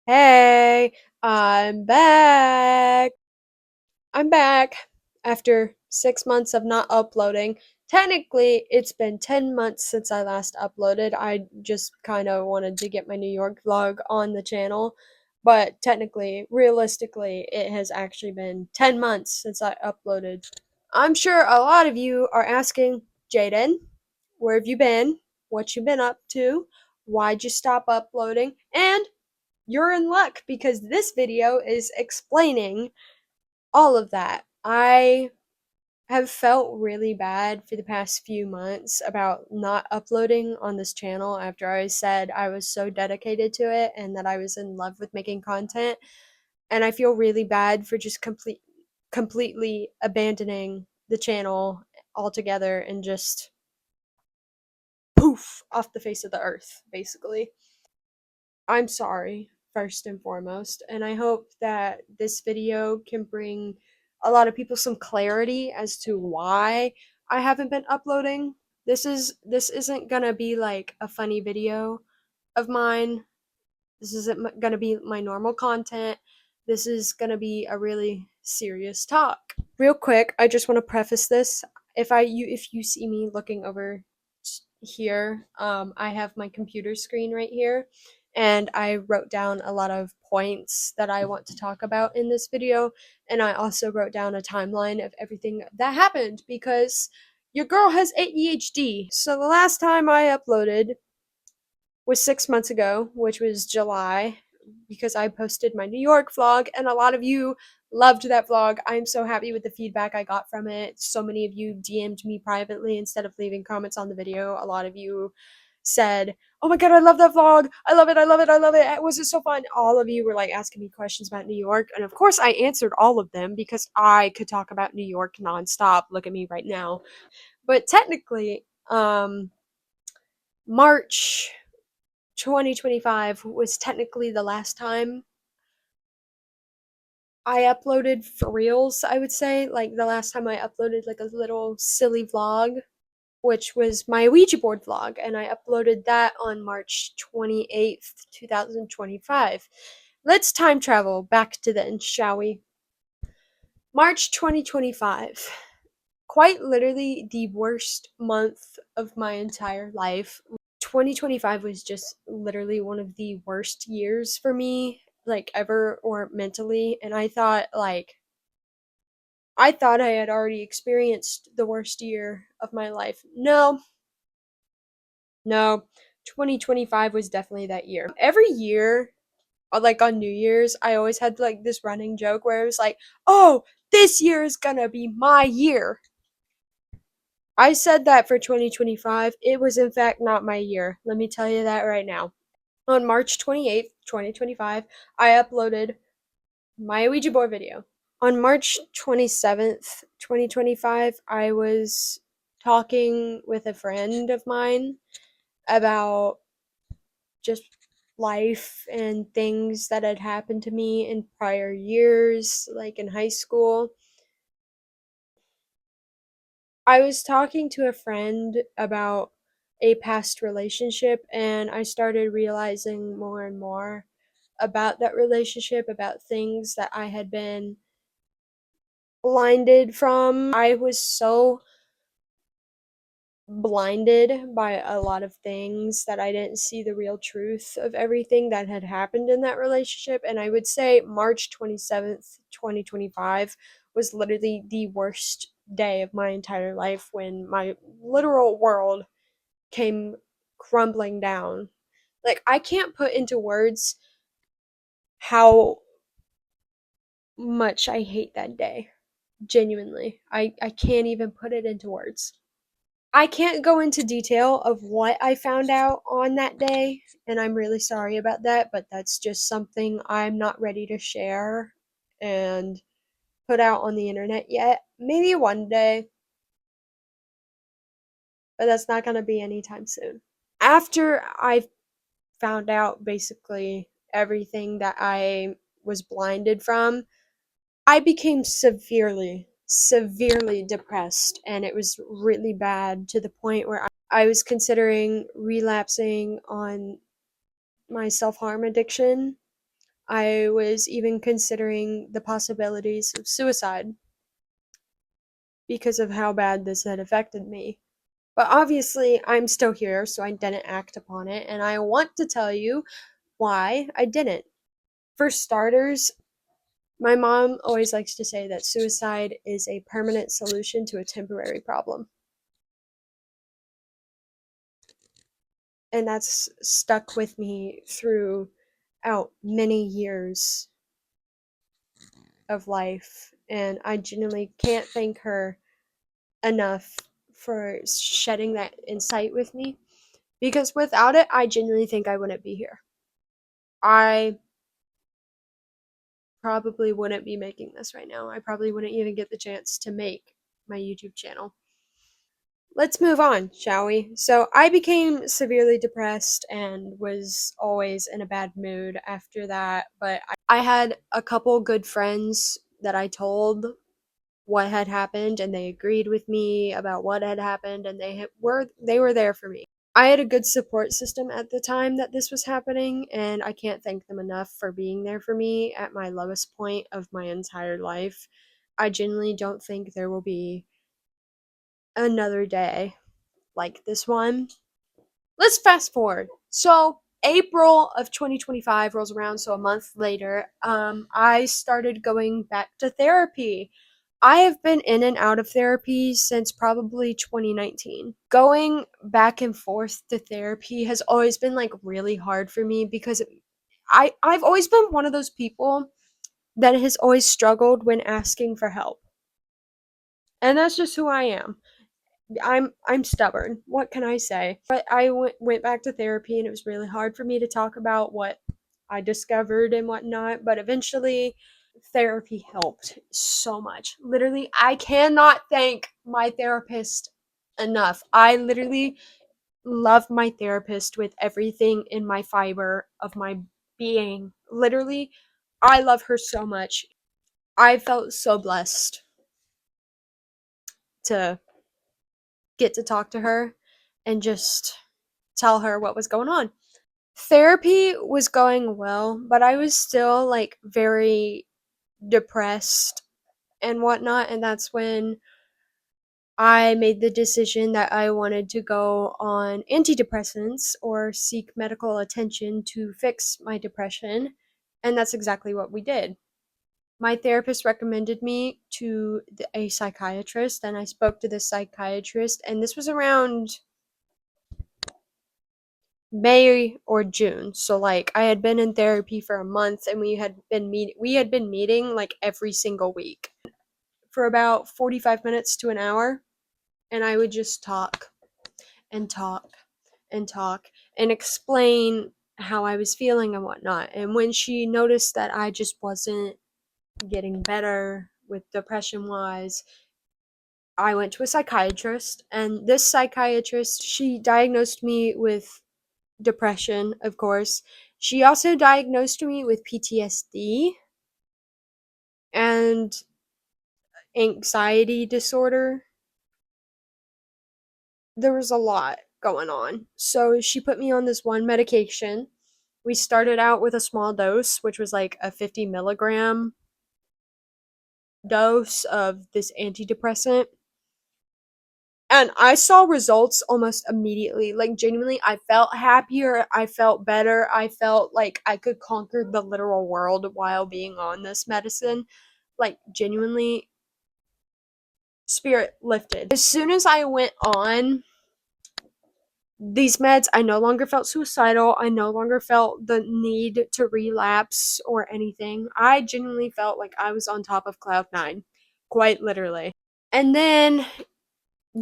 Hey, I'm back. I'm back after 6 months of not uploading. Technically, it's been 10 months since I last uploaded. I just kind of wanted to get my New York vlog on the channel. But technically, realistically, it has actually been 10 months since I uploaded. I'm sure a lot of you are asking, Jaden, where have you been? What you been up to? Why'd you stop uploading? And you're in luck because this video is explaining all of that. I have felt really bad for the past few months about not uploading on this channel after I said I was so dedicated to it and that I was in love with making content. And I feel really bad for just completely abandoning the channel altogether and just poof off the face of the earth, basically. I'm sorry, first and foremost, and I hope that this video can bring a lot of people some clarity as to why I haven't been uploading. This isn't gonna be like a funny video of mine. This isn't gonna be my normal content. This is gonna be a really serious talk. Real quick, I just want to preface this. If you see me looking over here, I have my computer screen right here, and I wrote down a lot of points that I want to talk about in this video, and I also wrote down a timeline of everything that happened because your girl has ADHD. So the last time I uploaded was 6 months ago, which was July, because I posted my New York vlog, and a lot of you loved that vlog. I'm so happy with the feedback I got from it. So many of you DM'd me privately instead of leaving comments on the video. A lot of you said, "Oh my god, I love that vlog. I love it. I love it. I love it. Was it so fun?" All of you were like asking me questions about New York, and of course I answered all of them because I could talk about New York nonstop. Look at me right now. But technically, March 2025 was technically the last time I uploaded for reals, I would say. Like the last time I uploaded like a little silly vlog, which was my Ouija board vlog, and I uploaded that on March 28th, 2025. Let's time travel back to then, shall we? March 2025. Quite literally the worst month of my entire life. 2025 was just literally one of the worst years for me, like ever, or mentally. And I thought I had already experienced the worst year of my life. No, 2025 was definitely that year. Every year, like on New Year's, I always had like this running joke where it was like, oh, this year is gonna be my year. I said that for 2025. It was, in fact, not my year. Let me tell you that right now. On March 28th, 2025, I uploaded my Ouija board video. On March 27th, 2025, I was talking with a friend of mine about just life and things that had happened to me in prior years, like in high school. I was talking to a friend about a past relationship, and I started realizing more and more about that relationship, about things that I had been blinded from. I was so blinded by a lot of things that I didn't see the real truth of everything that had happened in that relationship. And I would say March 27th, 2025 was literally the worst day of my entire life when my literal world came crumbling down. Like, I can't put into words how much I hate that day. Genuinely. I can't even put it into words. I can't go into detail of what I found out on that day, and I'm really sorry about that, but that's just something I'm not ready to share and put out on the internet yet. Maybe one day, but that's not going to be anytime soon. After I found out basically everything that I was blinded from, I became severely depressed, and it was really bad to the point where I was considering relapsing on my self harm addiction. I was even considering the possibilities of suicide because of how bad this had affected me. But obviously, I'm still here, so I didn't act upon it, and I want to tell you why I didn't. For starters, my mom always likes to say that suicide is a permanent solution to a temporary problem. And that's stuck with me throughout many years of life. And I genuinely can't thank her enough for shedding that insight with me. Because without it, I genuinely think I wouldn't be here. I probably wouldn't be making this right now. I probably wouldn't even get the chance to make my YouTube channel. Let's move on, shall we? So, I became severely depressed and was always in a bad mood after that. But I had a couple good friends that I told what had happened, and they agreed with me about what had happened, and they were there for me. I had a good support system at the time that this was happening, and I can't thank them enough for being there for me at my lowest point of my entire life. I genuinely don't think there will be another day like this one. Let's fast forward. So, April of 2025 rolls around, so a month later, I started going back to therapy. I have been in and out of therapy since probably 2019. Going back and forth to therapy has always been like really hard for me because I've always been one of those people that has always struggled when asking for help. And that's just who I am. I'm stubborn. What can I say? But I went back to therapy, and it was really hard for me to talk about what I discovered and whatnot. But eventually, therapy helped so much. Literally, I cannot thank my therapist enough. I literally love my therapist with everything in my fiber of my being. Literally, I love her so much. I felt so blessed to get to talk to her and just tell her what was going on. Therapy was going well, but I was still like very depressed and whatnot. And that's when I made the decision that I wanted to go on antidepressants or seek medical attention to fix my depression. And that's exactly what we did. My therapist recommended me to a psychiatrist, and I spoke to this psychiatrist, and this was around May or June. So like I had been in therapy for a month, and we had been meeting like every single week for about 45 minutes to an hour, and I would just talk and talk and talk and explain how I was feeling and whatnot. And when she noticed that I just wasn't getting better with depression wise, I went to a psychiatrist, and this psychiatrist, she diagnosed me with depression, of course. She also diagnosed me with PTSD and anxiety disorder. There was a lot going on. So she put me on this one medication. We started out with a small dose, which was like a 50 milligram dose of this antidepressant. And I saw results almost immediately. Like, genuinely, I felt happier. I felt better. I felt like I could conquer the literal world while being on this medicine. Like, genuinely, spirit lifted. As soon as I went on these meds, I no longer felt suicidal. I no longer felt the need to relapse or anything. I genuinely felt like I was on top of cloud nine, quite literally. And then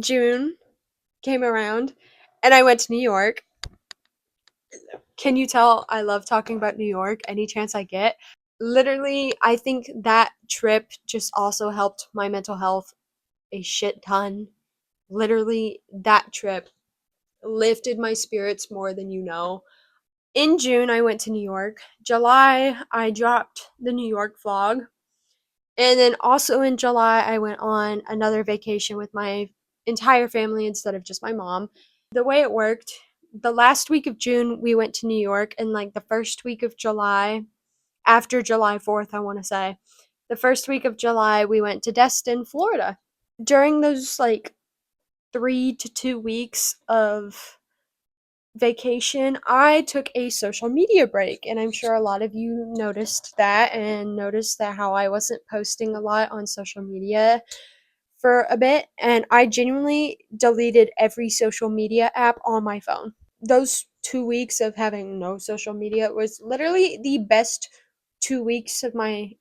June came around, and I went to New York. Can you tell I love talking about New York any chance I get? Literally, I think that trip just also helped my mental health a shit ton. Literally, that trip lifted my spirits more than you know. In June, I went to New York. July, I dropped the New York vlog. And then also in July, I went on another vacation with my entire family instead of just my mom. The way it worked, the last week of June, we went to New York, and like the first week of July, after July 4th, I want to say. The first week of July, we went to Destin, Florida. During those like 3 to 2 weeks of vacation, I took a social media break, and I'm sure a lot of you noticed that and noticed that how I wasn't posting a lot on social media for a bit, and I genuinely deleted every social media app on my phone. Those 2 weeks of having no social media was literally the best 2 weeks of my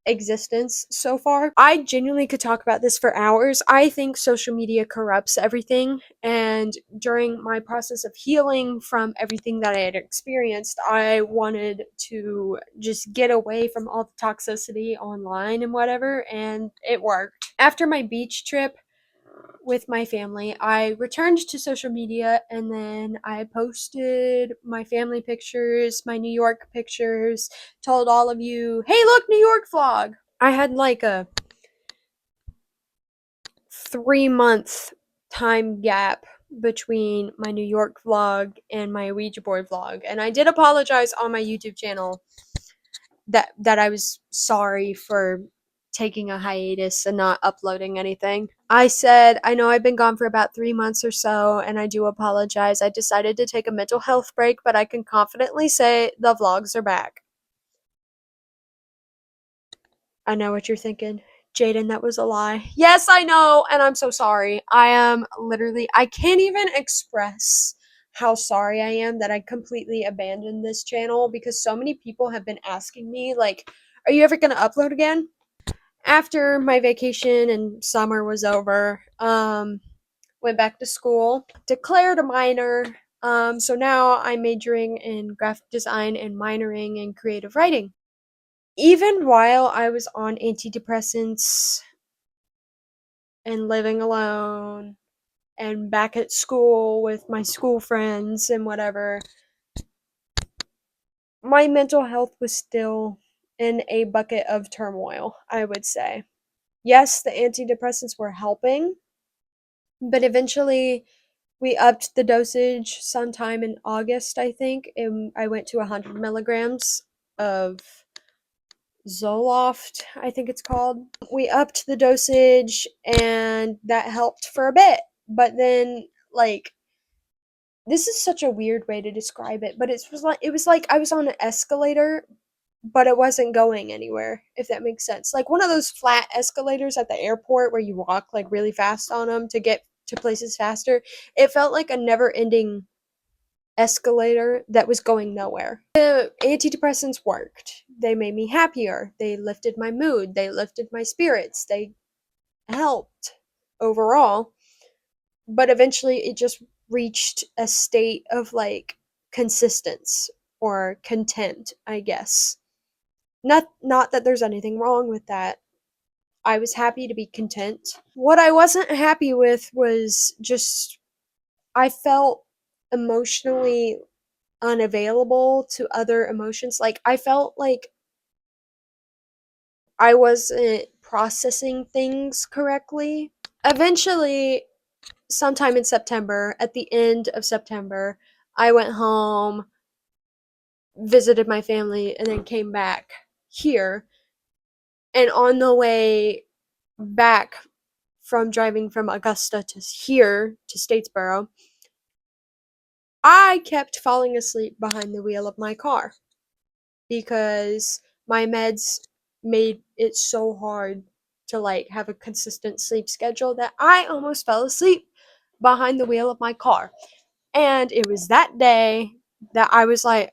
existence so far. I genuinely could talk about this for hours. I think social media corrupts everything, and during my process of healing from everything that I had experienced, I wanted to just get away from all the toxicity online and whatever, and it worked. After my beach trip with my family, I returned to social media, and then I posted my family pictures, my New York pictures, told all of you, hey, look, New York vlog. I had like a 3 month time gap between my New York vlog and my Ouija board vlog, and I did apologize on my YouTube channel that I was sorry for taking a hiatus and not uploading anything. I said, I know I've been gone for about 3 months or so, and I do apologize. I decided to take a mental health break, but I can confidently say the vlogs are back. I know what you're thinking. Jaden, that was a lie. Yes, I know, and I'm so sorry. I am literally, I can't even express how sorry I am that I completely abandoned this channel, because so many people have been asking me, like, are you ever gonna upload again? After my vacation and summer was over, went back to school, declared a minor. So now I'm majoring in graphic design and minoring in creative writing. Even while I was on antidepressants and living alone and back at school with my school friends and whatever, my mental health was still in a bucket of turmoil, I would say. Yes, the antidepressants were helping, but eventually we upped the dosage sometime in August, I think, and I went to 100 milligrams of Zoloft, I think it's called. We upped the dosage, and that helped for a bit. But then, like, this is such a weird way to describe it, but it was like I was on an escalator, but it wasn't going anywhere, if that makes sense. Like one of those flat escalators at the airport where you walk like really fast on them to get to places faster. It felt like a never-ending escalator that was going nowhere. The antidepressants worked. They made me happier. They lifted my mood. They lifted my spirits. They helped overall. But eventually it just reached a state of like consistence or content, I guess. Not that there's anything wrong with that. I was happy to be content. What I wasn't happy with was just I felt emotionally unavailable to other emotions. Like I felt like I wasn't processing things correctly. Eventually, sometime in September, at the end of September, I went home, visited my family, and then came back here. And on the way back from driving from Augusta to here to Statesboro, I kept falling asleep behind the wheel of my car because my meds made it so hard to like have a consistent sleep schedule that I almost fell asleep behind the wheel of my car. And it was that day that I was like,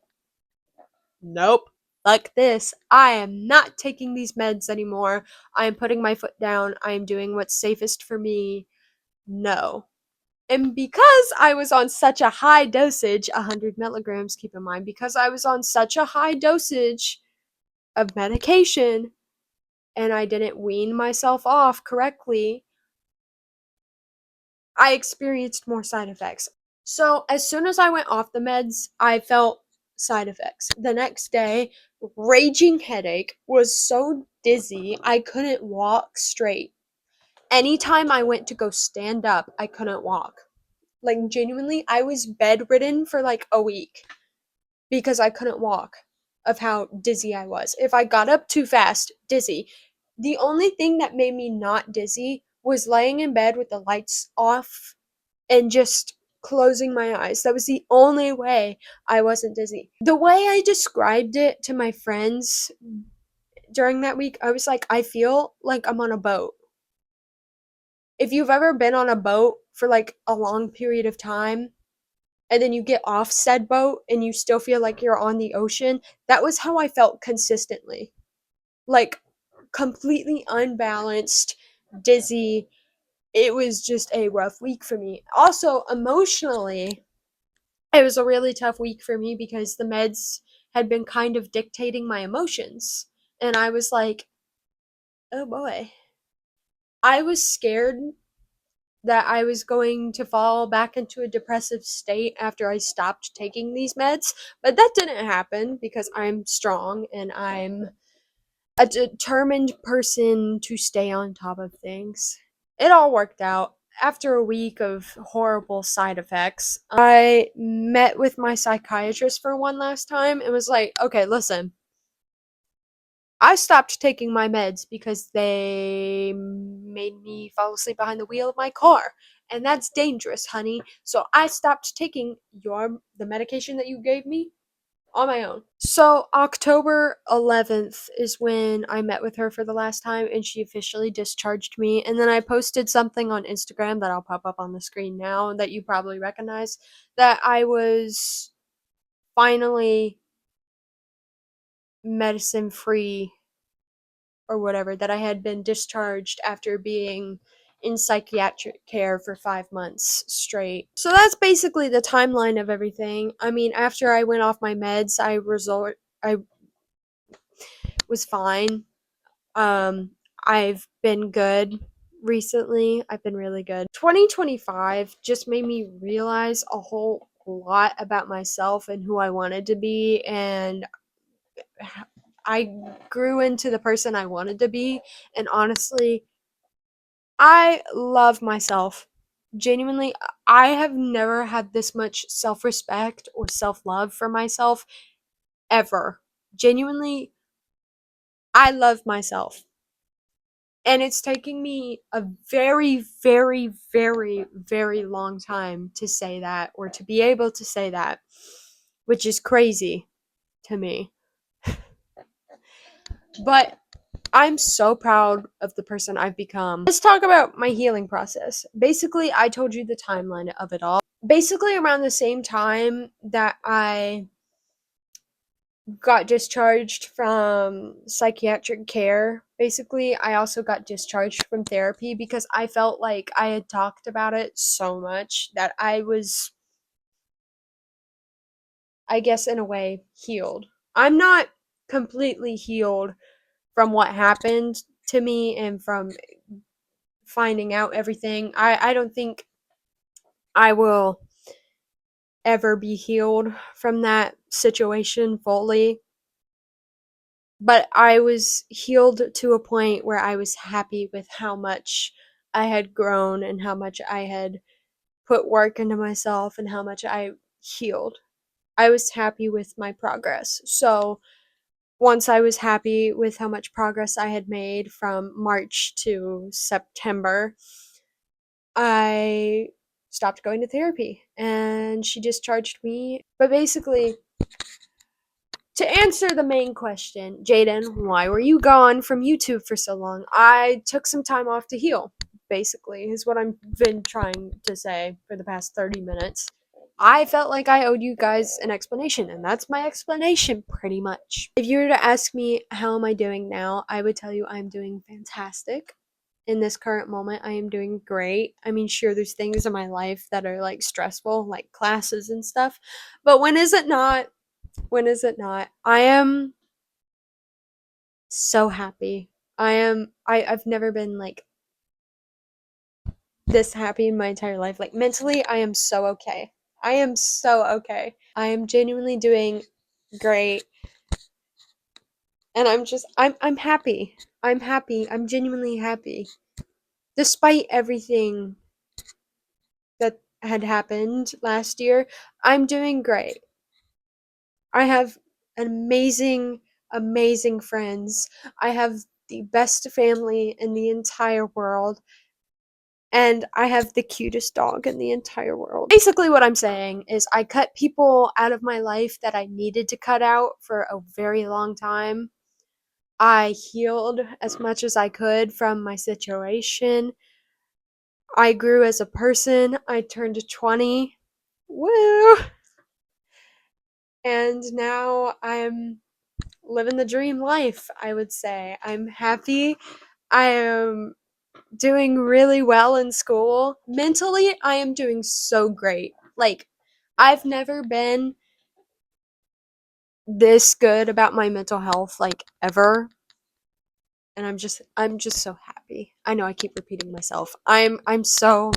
nope, like this. I am not taking these meds anymore. I am putting my foot down. I am doing what's safest for me. No. And because I was on such a high dosage, 100 milligrams, keep in mind, because I was on such a high dosage of medication and I didn't wean myself off correctly, I experienced more side effects. So, as soon as I went off the meds, I felt side effects. The next day, raging headache, was so dizzy, I couldn't walk straight. Anytime I went to go stand up, I couldn't walk. Like, genuinely, I was bedridden for like a week because I couldn't walk. of how dizzy I was. If I got up too fast, dizzy. The only thing that made me not dizzy was laying in bed with the lights off and just closing my eyes. That was the only way I wasn't dizzy. The way I described it to my friends during that week, I was like, I feel like I'm on a boat. If you've ever been on a boat for like a long period of time and then you get off said boat and you still feel like you're on the ocean, that was how I felt consistently. Like completely unbalanced, dizzy. It was just a rough week for me. Also, emotionally, it was a really tough week for me because the meds had been kind of dictating my emotions. And I was like, oh boy. I was scared that I was going to fall back into a depressive state after I stopped taking these meds, but that didn't happen because I'm strong and I'm a determined person to stay on top of things. It all worked out. After a week of horrible side effects, I met with my psychiatrist for one last time and was like, okay, listen, I stopped taking my meds because they made me fall asleep behind the wheel of my car. And that's dangerous, honey. So I stopped taking the medication that you gave me on my own. So October 11th is when I met with her for the last time and she officially discharged me. And then I posted something on Instagram that I'll pop up on the screen now that you probably recognize, that I was finally medicine free or whatever, that I had been discharged after being in psychiatric care for 5 months straight. So that's basically the timeline of everything. I mean, after I went off my meds, I was fine. I've been good recently. I've been really good. 2025 just made me realize a whole lot about myself and who I wanted to be, and I grew into the person I wanted to be, and honestly, I love myself. Genuinely, I have never had this much self respect or self love for myself ever. Genuinely, I love myself. And it's taking me a very, very, very, very long time to say that, or to be able to say that, which is crazy to me. But I'm so proud of the person I've become. Let's talk about my healing process. Basically, I told you the timeline of it all. Basically, around the same time that I got discharged from psychiatric care, basically, I also got discharged from therapy because I felt like I had talked about it so much that I was, I guess, in a way, healed. I'm not completely healed from what happened to me and from finding out everything. I don't think I will ever be healed from that situation fully. But I was healed to a point where I was happy with how much I had grown and how much I had put work into myself and how much I healed. I was happy with my progress. So once I was happy with how much progress I had made from March to September, I stopped going to therapy and she discharged me. But basically, to answer the main question, Jaden, why were you gone from YouTube for so long? I took some time off to heal, basically, is what I've been trying to say for the past 30 minutes. I felt like I owed you guys an explanation, and that's my explanation, pretty much. If you were to ask me how am I doing now, I would tell you I'm doing fantastic. In this current moment, I am doing great. I mean, sure, there's things in my life that are like stressful, like classes and stuff, but when is it not? When is it not? I am so happy. I've never been like this happy in my entire life. Like mentally, I am so okay. I am so okay. I am genuinely doing great. And I'm happy. I'm happy. I'm genuinely happy. Despite everything that had happened last year, I'm doing great. I have amazing, amazing friends. I have the best family in the entire world. And I have the cutest dog in the entire world. Basically, what I'm saying is I cut people out of my life that I needed to cut out for a very long time. I healed as much as I could from my situation. I grew as a person. I turned 20. Woo! And now I'm living the dream life, I would say. I'm happy. I am doing really well in school. Mentally, I am doing so great. Like, I've never been this good about my mental health, like, ever. And I'm just so happy. I know I keep repeating myself. I'm so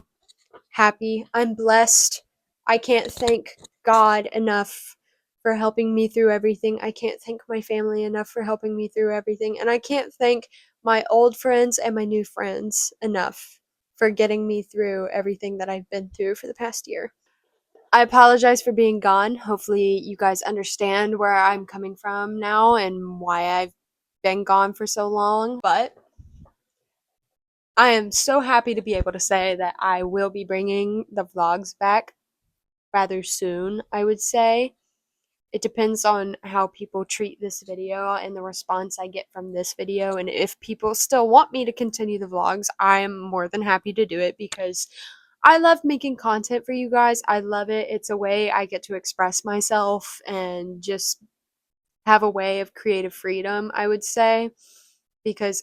happy. I'm blessed. I can't thank God enough for helping me through everything. I can't thank my family enough for helping me through everything. And I can't thank my old friends and my new friends enough for getting me through everything that I've been through for the past year. I apologize for being gone. Hopefully, you guys understand where I'm coming from now and why I've been gone for so long. But I am so happy to be able to say that I will be bringing the vlogs back rather soon, I would say. It depends on how people treat this video and the response I get from this video. And if people still want me to continue the vlogs, I'm more than happy to do it because I love making content for you guys. I love it. It's a way I get to express myself and just have a way of creative freedom, I would say, because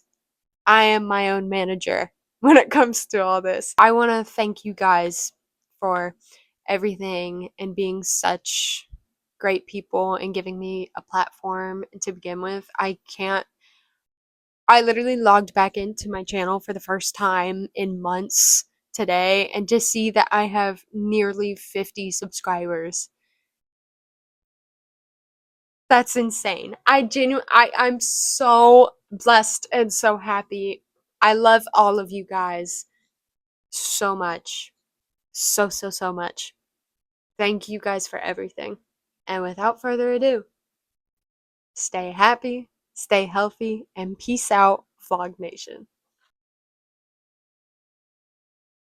I am my own manager when it comes to all this. I want to thank you guys for everything and being such great people and giving me a platform to begin with. I literally logged back into my channel for the first time in months today and to see that I have nearly 50 subscribers. That's insane. I'm so blessed and so happy. I love all of you guys so much. So much. Thank you guys for everything. And without further ado, stay happy, stay healthy, and peace out, Vlog Nation.